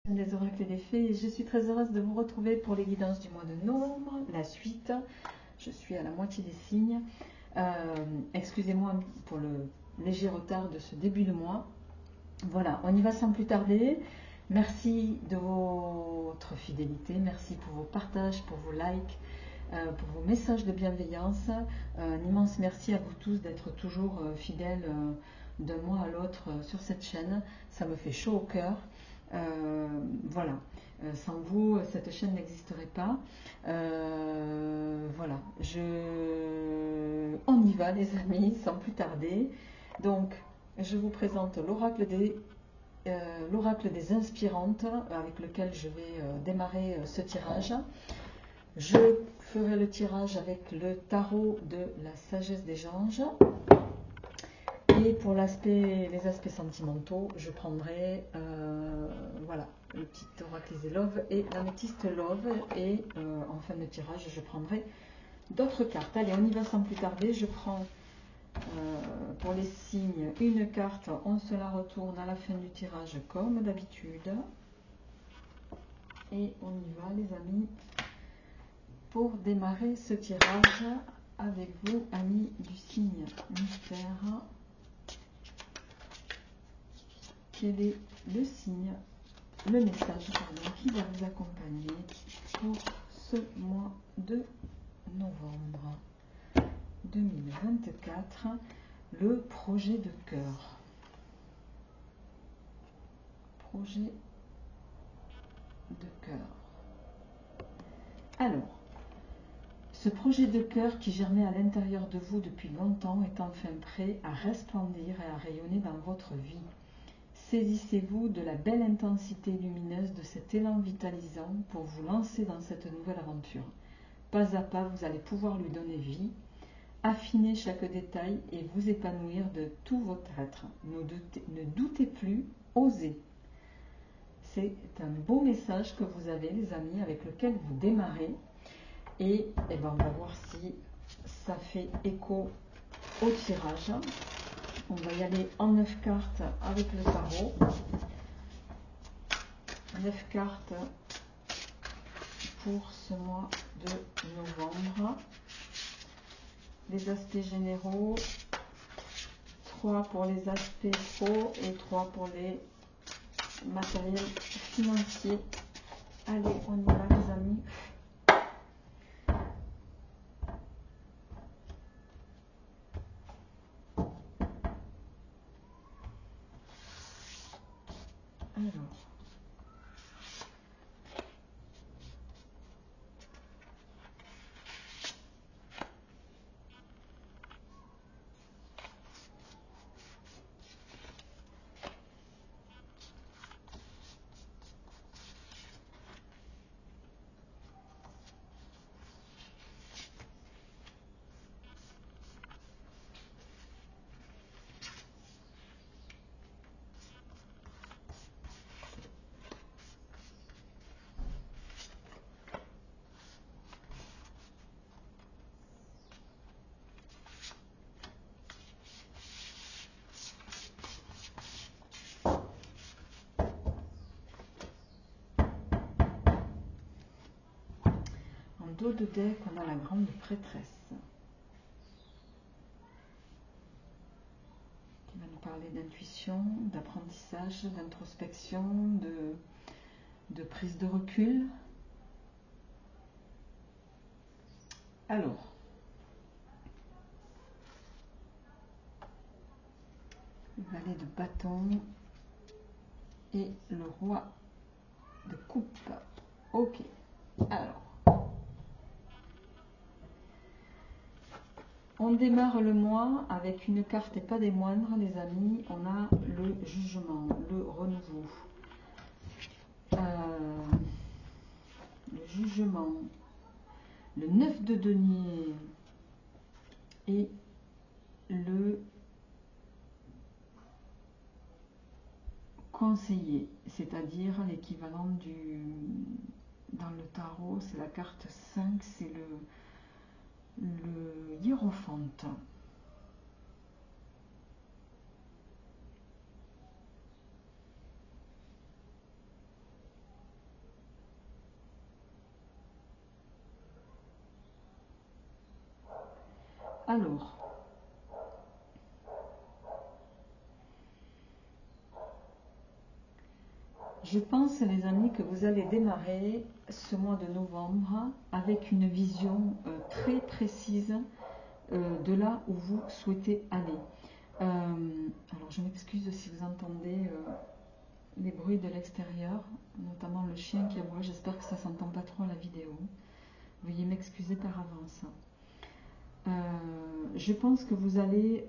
Des oracles et des fées, et je suis très heureuse de vous retrouver pour les guidances du mois de novembre, la suite. Je suis à la moitié des signes. Excusez-moi pour le léger retard de ce début de mois. Voilà, on y va sans plus tarder. Merci de votre fidélité, merci pour vos partages, pour vos likes, pour vos messages de bienveillance. Un immense merci à vous tous d'être toujours fidèles d'un mois à l'autre sur cette chaîne. Ça me fait chaud au cœur. Voilà, sans vous, cette chaîne n'existerait pas. Voilà, on y va les amis, sans plus tarder. Donc, je vous présente l'oracle des inspirantes avec lequel je vais démarrer ce tirage. Je ferai le tirage avec le tarot de la sagesse des anges. Et pour les aspects sentimentaux, je prendrai voilà, le petit oracle Easy Love et l'améthyste Love. Et en fin de tirage, je prendrai d'autres cartes. Allez, on y va sans plus tarder. Je prends pour les signes une carte. On se la retourne à la fin du tirage comme d'habitude. Et on y va les amis pour démarrer ce tirage avec vous, amis du signe mystère. Quel est le signe, le message qui va vous accompagner pour ce mois de novembre 2024, le projet de cœur. Projet de cœur. Alors, ce projet de cœur qui germait à l'intérieur de vous depuis longtemps est enfin prêt à resplendir et à rayonner dans votre vie. Saisissez-vous de la belle intensité lumineuse de cet élan vitalisant pour vous lancer dans cette nouvelle aventure. Pas à pas, vous allez pouvoir lui donner vie, affiner chaque détail et vous épanouir de tout votre être. Ne doutez plus, osez. C'est un beau message que vous avez, les amis, avec lequel vous démarrez. Et ben, on va voir si ça fait écho au tirage. On va y aller en 9 cartes avec le tarot. 9 cartes pour ce mois de novembre. Les aspects généraux, 3 pour les aspects pro et 3 pour les matériels financiers. Allez, on y va les amis. Alors, dos de deck, on a la grande prêtresse qui va nous parler d'intuition, d'apprentissage, d'introspection, de prise de recul. Alors, le valet de bâton et le roi de coupe. Ok, alors. On démarre le mois avec une carte et pas des moindres, les amis. On a le jugement, le renouveau. Le jugement, le 9 de denier et le conseiller, c'est-à-dire l'équivalent dans le tarot, c'est la carte 5, c'est le hiérophante. Alors, je pense, les amis, que vous allez démarrer ce mois de novembre avec une vision très précise de là où vous souhaitez aller. Alors, je m'excuse si vous entendez les bruits de l'extérieur, notamment le chien qui aboie. J'espère que ça ne s'entend pas trop à la vidéo. Veuillez m'excuser par avance. Je pense que vous allez,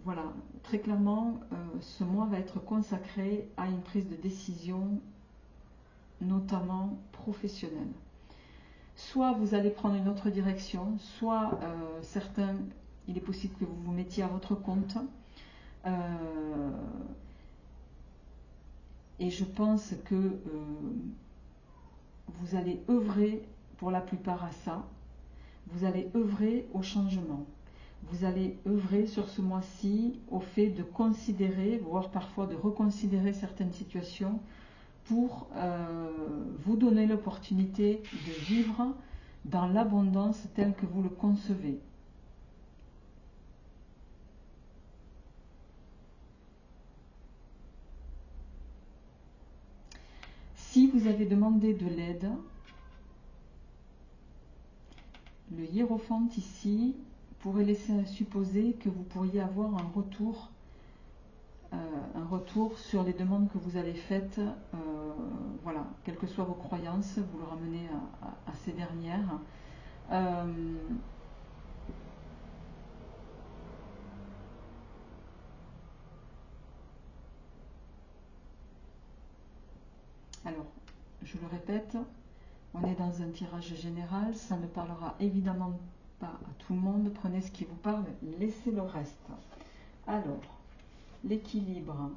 voilà, très clairement, ce mois va être consacré à une prise de décision, notamment professionnelle. Soit vous allez prendre une autre direction, soit certains, il est possible que vous vous mettiez à votre compte. Et je pense que vous allez œuvrer pour la plupart à ça. Vous allez œuvrer au changement. Vous allez œuvrer sur ce mois-ci au fait de considérer, voire parfois de reconsidérer certaines situations pour vous donner l'opportunité de vivre dans l'abondance telle que vous le concevez. Si vous avez demandé de l'aide, le hiérophant ici pourrait laisser à supposer que vous pourriez avoir un retour sur les demandes que vous avez faites. Voilà, quelles que soient vos croyances, vous le ramenez à ces dernières. Alors, je le répète, on est dans un tirage général, ça ne parlera évidemment pas à tout le monde. Prenez ce qui vous parle, laissez le reste. Alors, l'équilibre,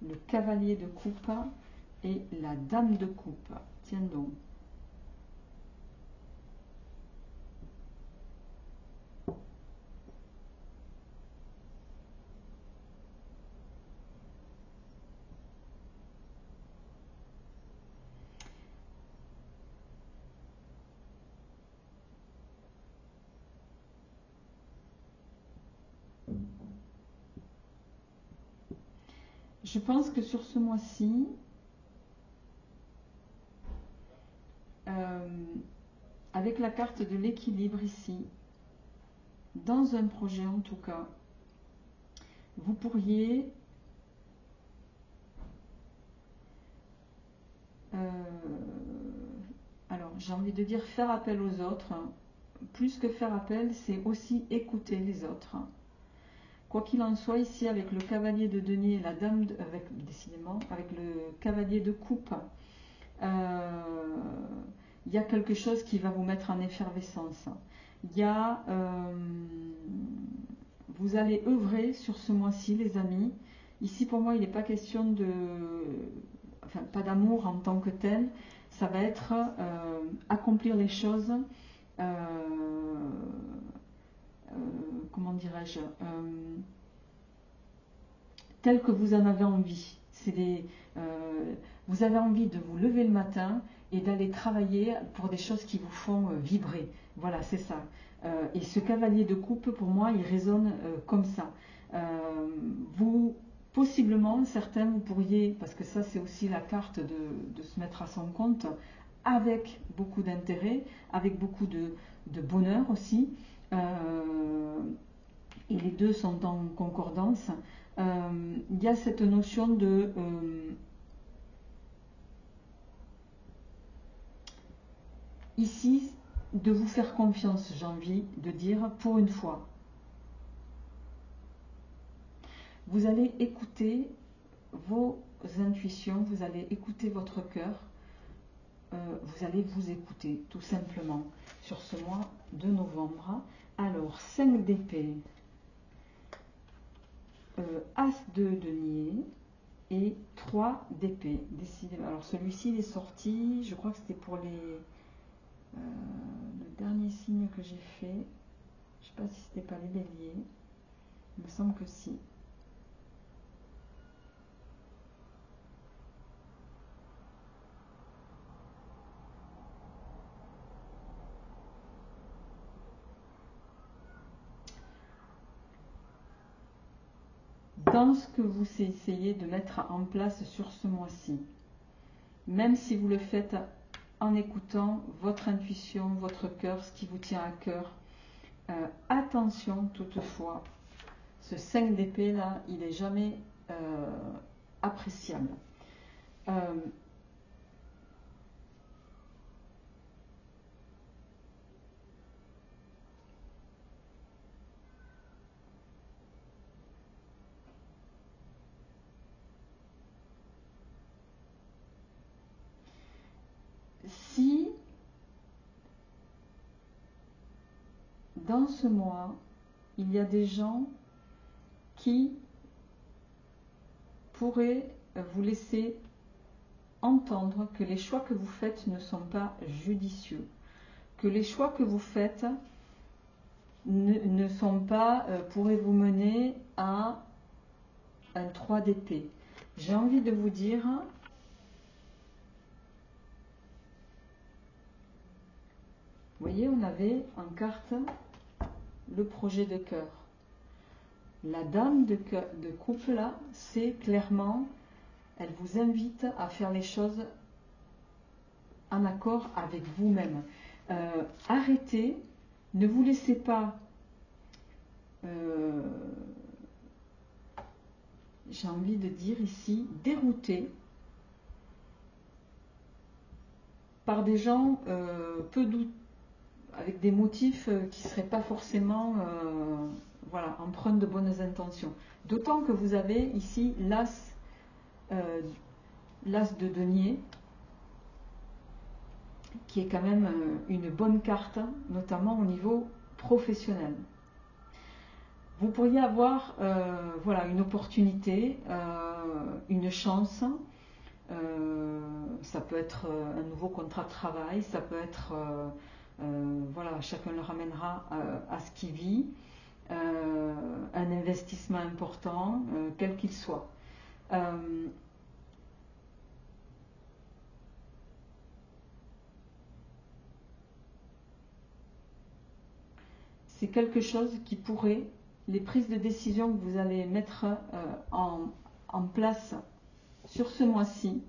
le cavalier de coupe et la dame de coupe. Tiens donc. Je pense que sur ce mois-ci, avec la carte de l'équilibre ici, dans un projet en tout cas, vous pourriez alors j'ai envie de dire faire appel aux autres. Plus que faire appel, c'est aussi écouter les autres. Quoi qu'il en soit, ici avec le cavalier de denier et la dame, décidément, avec le cavalier de coupe, il y a quelque chose qui va vous mettre en effervescence. Il y a, vous allez œuvrer sur ce mois-ci, les amis. Ici, pour moi, il n'est pas question de, enfin, pas d'amour en tant que tel. Ça va être accomplir les choses. Comment dirais-je, tel que vous en avez envie. Vous avez envie de vous lever le matin et d'aller travailler pour des choses qui vous font vibrer. Voilà, c'est ça. Et ce cavalier de coupe, pour moi, il résonne comme ça. Vous, possiblement, certains, vous pourriez, parce que ça, c'est aussi la carte de se mettre à son compte, avec beaucoup d'intérêt, avec beaucoup de bonheur aussi. Et les deux sont en concordance. Il y a cette notion de ici, de vous faire confiance, j'ai envie de dire, pour une fois. Vous allez écouter vos intuitions, vous allez écouter votre cœur, vous allez vous écouter, tout simplement, sur ce mois de novembre. Alors, 5 d'épée, As de denier et 3 d'épée. Décidément. Alors, celui-ci, il est sorti, je crois que c'était pour le dernier signe que j'ai fait. Je ne sais pas si c'était pas les béliers. Il me semble que si. dans ce que vous essayez de mettre en place sur ce mois-ci. Même si vous le faites en écoutant votre intuition, votre cœur, ce qui vous tient à cœur. Attention toutefois, ce 5 d'épée là, il n'est jamais appréciable. Si dans ce mois, il y a des gens qui pourraient vous laisser entendre que les choix que vous faites ne sont pas judicieux, que les choix que vous faites ne sont pas, pourraient vous mener à un 3 d'épée. J'ai envie de vous dire, vous voyez, on avait en carte le projet de cœur. La dame de coupe là, c'est clairement, elle vous invite à faire les choses en accord avec vous-même. Arrêtez, ne vous laissez pas, j'ai envie de dire ici, dérouter par des gens peu douteux, avec des motifs qui ne seraient pas forcément voilà, empreints de bonnes intentions. D'autant que vous avez ici l'as de denier, qui est quand même une bonne carte, notamment au niveau professionnel. Vous pourriez avoir voilà, une opportunité, une chance. Ça peut être un nouveau contrat de travail, ça peut être, voilà, chacun le ramènera à ce qu'il vit, un investissement important, quel qu'il soit. C'est quelque chose qui pourrait, les prises de décision que vous allez mettre en place sur ce mois-ci,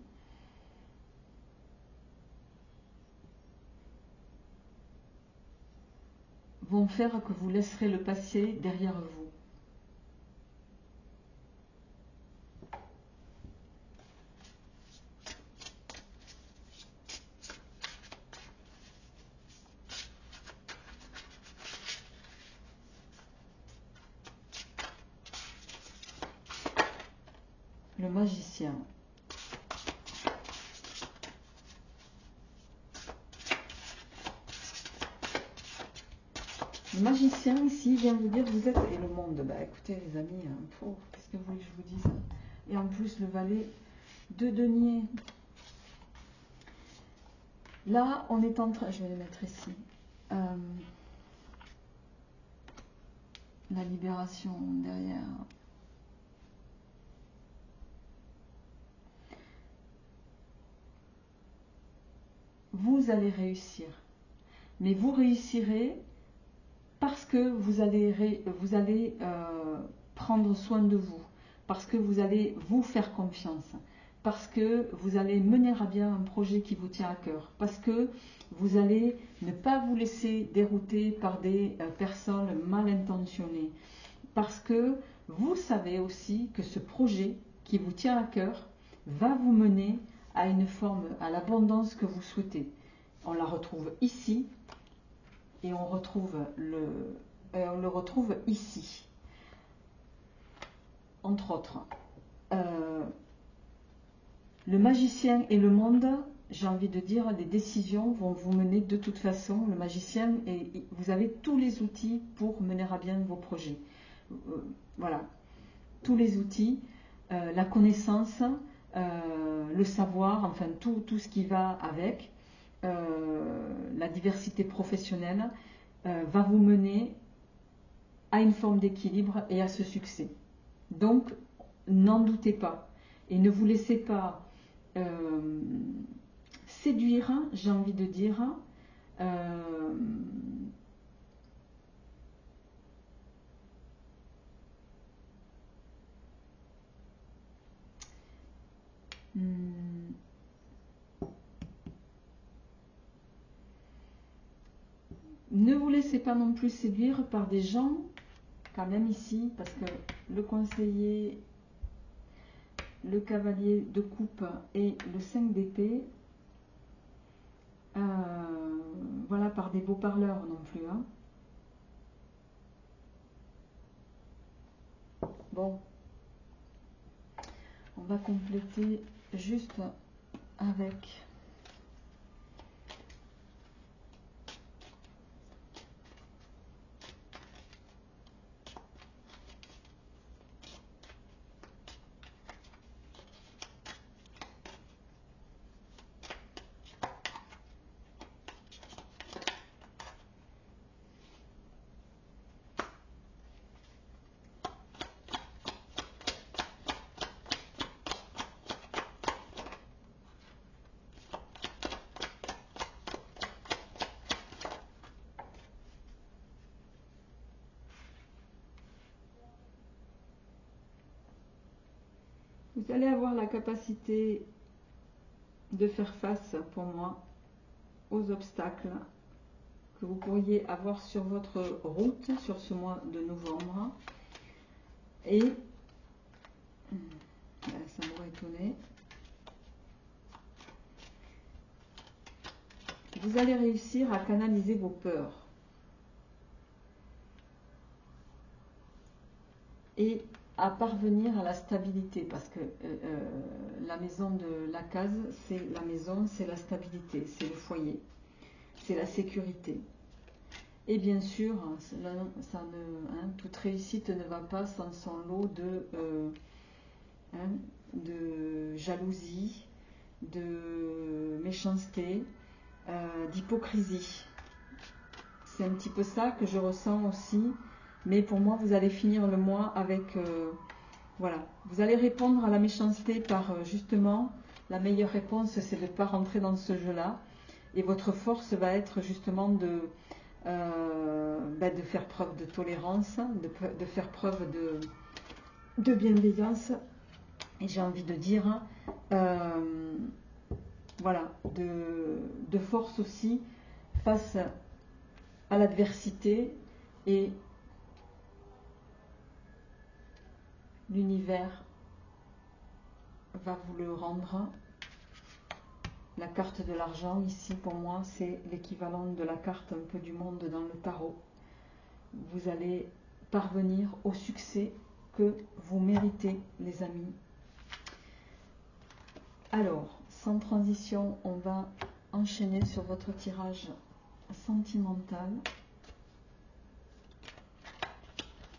vont faire que vous laisserez le passé derrière vous. Le magicien. Le magicien ici vient vous dire vous êtes et le monde. Bah écoutez les amis, qu'est-ce que vous voulez que je vous dise? Et en plus le valet de denier. Là on est en train, je vais les mettre ici. La libération derrière. Vous allez réussir, mais vous réussirez parce que vous allez prendre soin de vous, parce que vous allez vous faire confiance, parce que vous allez mener à bien un projet qui vous tient à cœur, parce que vous allez ne pas vous laisser dérouter par des personnes mal intentionnées, parce que vous savez aussi que ce projet qui vous tient à cœur va vous mener à une forme, à l'abondance que vous souhaitez. On la retrouve ici et on le retrouve ici, entre autres. Le magicien et le monde, j'ai envie de dire, les décisions vont vous mener de toute façon. Le magicien, vous avez tous les outils pour mener à bien vos projets. Voilà, tous les outils, la connaissance, le savoir, enfin tout ce qui va avec, la diversité professionnelle va vous mener à une forme d'équilibre et à ce succès. Donc, n'en doutez pas et ne vous laissez pas séduire, j'ai envie de dire, Ne vous laissez pas non plus séduire par des gens, quand même ici, parce que le conseiller, le cavalier de coupe et le 5 d'épée, voilà, par des beaux parleurs non plus. Hein. Bon, on va compléter juste avec vous allez avoir la capacité de faire face, pour moi, aux obstacles que vous pourriez avoir sur votre route, sur ce mois de novembre. Et, ça m'aurait étonné, vous allez réussir à canaliser vos peurs. Et à parvenir à la stabilité, parce que la maison de la case, c'est la maison, c'est la stabilité, c'est le foyer, c'est la sécurité. Et bien sûr, toute réussite ne va pas sans son lot de jalousie, de méchanceté, d'hypocrisie. C'est un petit peu ça que je ressens aussi. Mais pour moi, vous allez finir le mois avec... voilà, vous allez répondre à la méchanceté par justement, la meilleure réponse, c'est de ne pas rentrer dans ce jeu-là. Et votre force va être justement de faire preuve de tolérance, de faire preuve de bienveillance. Et j'ai envie de dire, voilà, de force aussi face à l'adversité. Et l'univers va vous le rendre. La carte de l'argent, ici, pour moi, c'est l'équivalent de la carte un peu du monde dans le tarot. Vous allez parvenir au succès que vous méritez, les amis. Alors, sans transition, on va enchaîner sur votre tirage sentimental.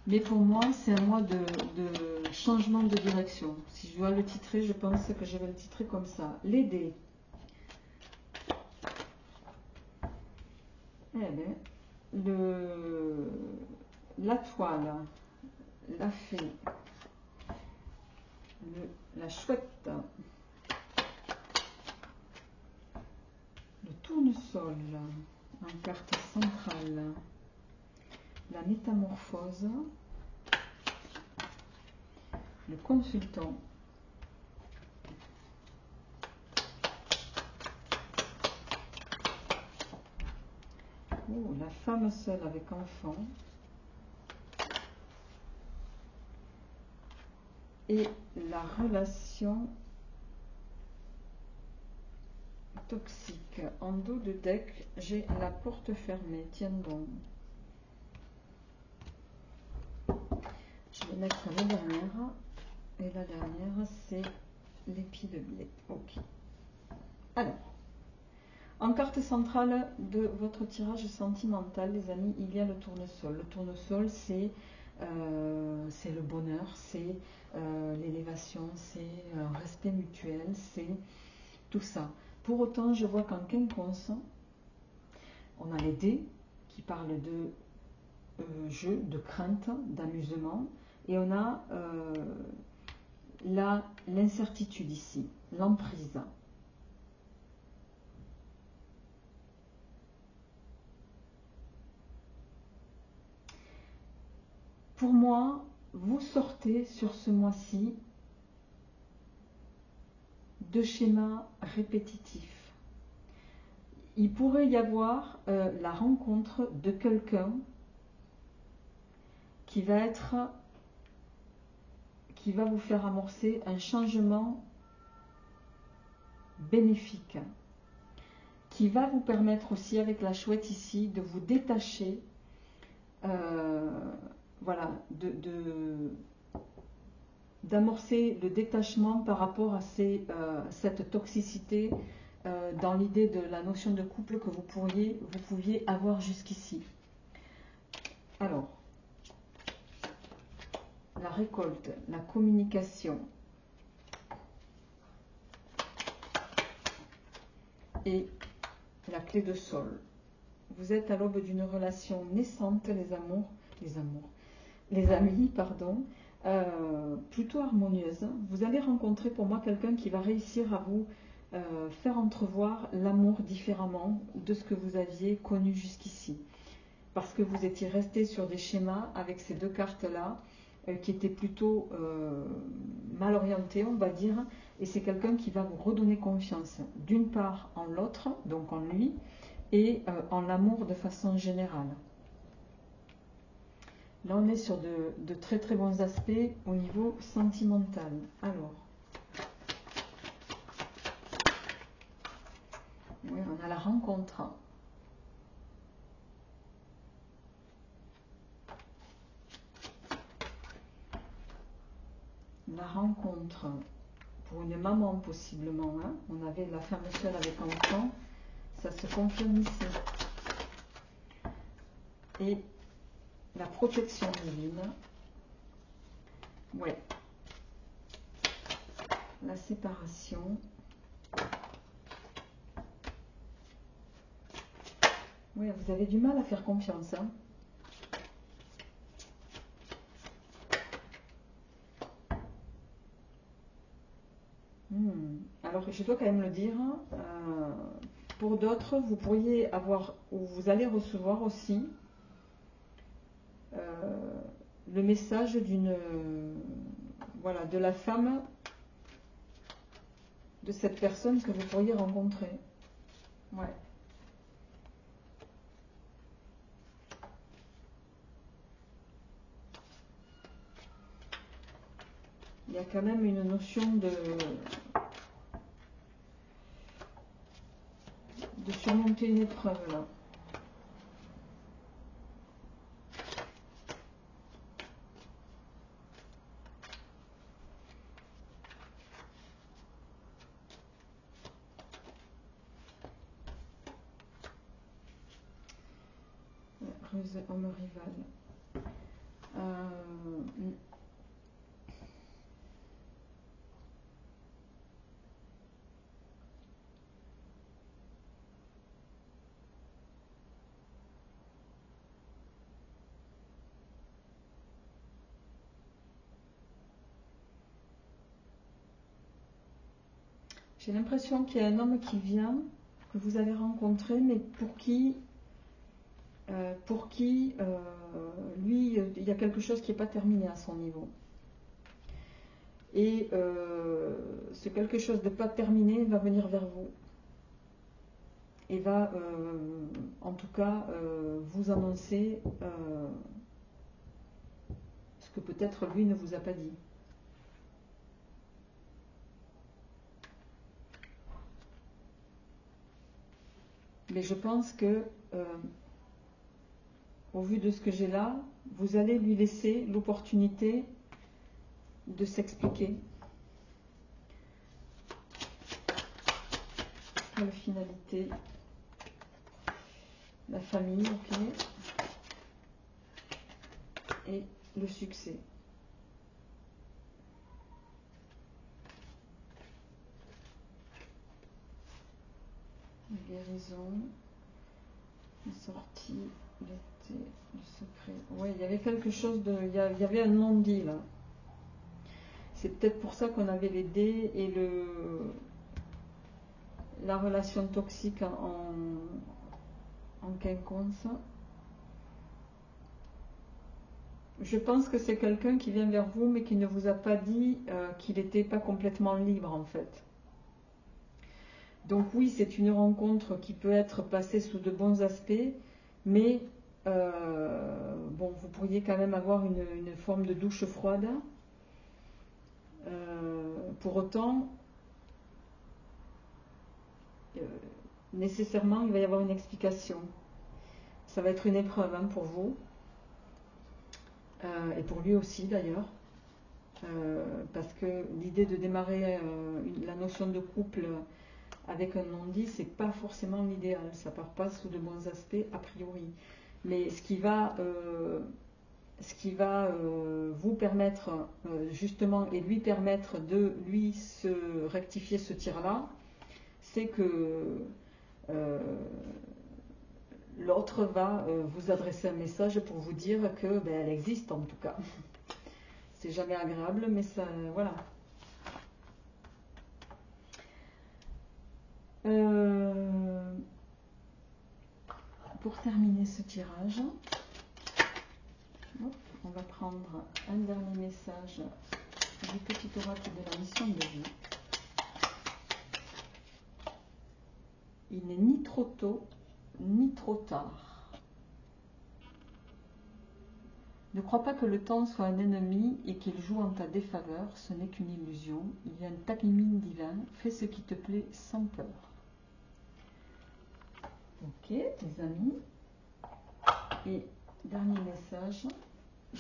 Mais pour moi, c'est un mois de changement de direction. Si je dois le titrer, je pense que je vais le titrer comme ça. Les dés. Eh bien, la toile, la fée, la chouette, le tournesol en carte centrale, la métamorphose, le consultant, la femme seule avec enfant et la relation toxique. En dos de deck, j'ai la porte fermée. Tiens donc. Je vais mettre la dernière. Et la dernière, c'est l'épi de blé. Ok. Alors, en carte centrale de votre tirage sentimental, les amis, il y a le tournesol. Le tournesol, c'est le bonheur, c'est l'élévation, c'est un respect mutuel, c'est tout ça. Pour autant, je vois qu'en quinconce, on a les dés qui parlent de jeu, de crainte, d'amusement, et on a l'incertitude ici, l'emprise. Pour moi, vous sortez sur ce mois-ci de schémas répétitifs. il pourrait y avoir la rencontre de quelqu'un qui va vous faire amorcer un changement bénéfique, qui va vous permettre aussi, avec la chouette ici, de vous détacher, voilà, d'amorcer le détachement par rapport à cette toxicité dans l'idée de la notion de couple que vous pouviez avoir jusqu'ici. Alors, la récolte, la communication et la clé de sol. Vous êtes à l'aube d'une relation naissante, les amis, pardon, plutôt harmonieuse. Vous allez rencontrer pour moi quelqu'un qui va réussir à vous faire entrevoir l'amour différemment de ce que vous aviez connu jusqu'ici. Parce que vous étiez resté sur des schémas avec ces deux cartes-là, qui étaient plutôt mal orientés, on va dire, et c'est quelqu'un qui va vous redonner confiance, d'une part en l'autre, donc en lui, et en l'amour de façon générale. Là, on est sur de très très bons aspects au niveau sentimental. Alors, oui, on a la rencontre. La rencontre pour une maman possiblement, hein. On avait la femme seule avec enfant, ça se confirme ici. Et la protection divine, ouais, la séparation, ouais, vous avez du mal à faire confiance, hein. Alors, je dois quand même le dire, pour d'autres, vous pourriez avoir, ou vous allez recevoir aussi, le message voilà, de la femme de cette personne que vous pourriez rencontrer. Ouais. Il y a quand même une notion de surmonter une épreuve là. Homme rival. J'ai l'impression qu'il y a un homme qui vient, que vous allez rencontrer, mais pour qui lui, il y a quelque chose qui n'est pas terminé à son niveau. Et ce quelque chose de pas terminé va venir vers vous. Et va, en tout cas, vous annoncer ce que peut-être lui ne vous a pas dit. Mais je pense que, au vu de ce que j'ai là, vous allez lui laisser l'opportunité de s'expliquer. La finalité, la famille, ok, et le succès. La guérison, la sortie, l'été, le secret. Oui, il y avait quelque chose de... Il y avait un non-dit là. C'est peut-être pour ça qu'on avait les dés et la relation toxique en quinconce. Je pense que c'est quelqu'un qui vient vers vous mais qui ne vous a pas dit qu'il n'était pas complètement libre en fait. Donc oui, c'est une rencontre qui peut être passée sous de bons aspects, mais bon, vous pourriez quand même avoir une forme de douche froide. Pour autant, nécessairement, il va y avoir une explication. Ça va être une épreuve hein, pour vous, et pour lui aussi d'ailleurs, parce que l'idée de démarrer la notion de couple avec un non-dit, c'est pas forcément l'idéal. Ça part pas sous de bons aspects a priori. Mais ce qui va vous permettre justement et lui permettre de lui se rectifier ce tir-là, c'est que l'autre va vous adresser un message pour vous dire que ben, elle existe en tout cas. C'est jamais agréable, mais ça, voilà. Pour terminer ce tirage, on va prendre un dernier message du petit oracle de la mission de vie. Il n'est ni trop tôt, ni trop tard. Ne crois pas que le temps soit un ennemi et qu'il joue en ta défaveur, ce n'est qu'une illusion. Il y a un timing divin, fais ce qui te plaît sans peur. Ok, les amis. Et dernier message,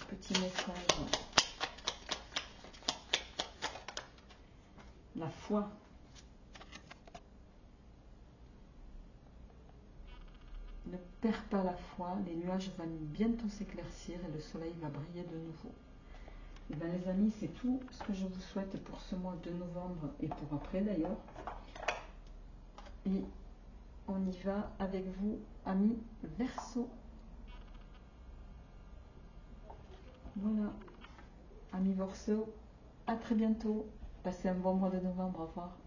petit message. La foi. Ne perds pas la foi, les nuages vont bientôt s'éclaircir et le soleil va briller de nouveau. Et bien les amis, c'est tout ce que je vous souhaite pour ce mois de novembre et pour après d'ailleurs. Et on y va avec vous, amis Verseau. Voilà, amis Verseau, à très bientôt. Passez un bon mois de novembre, au revoir.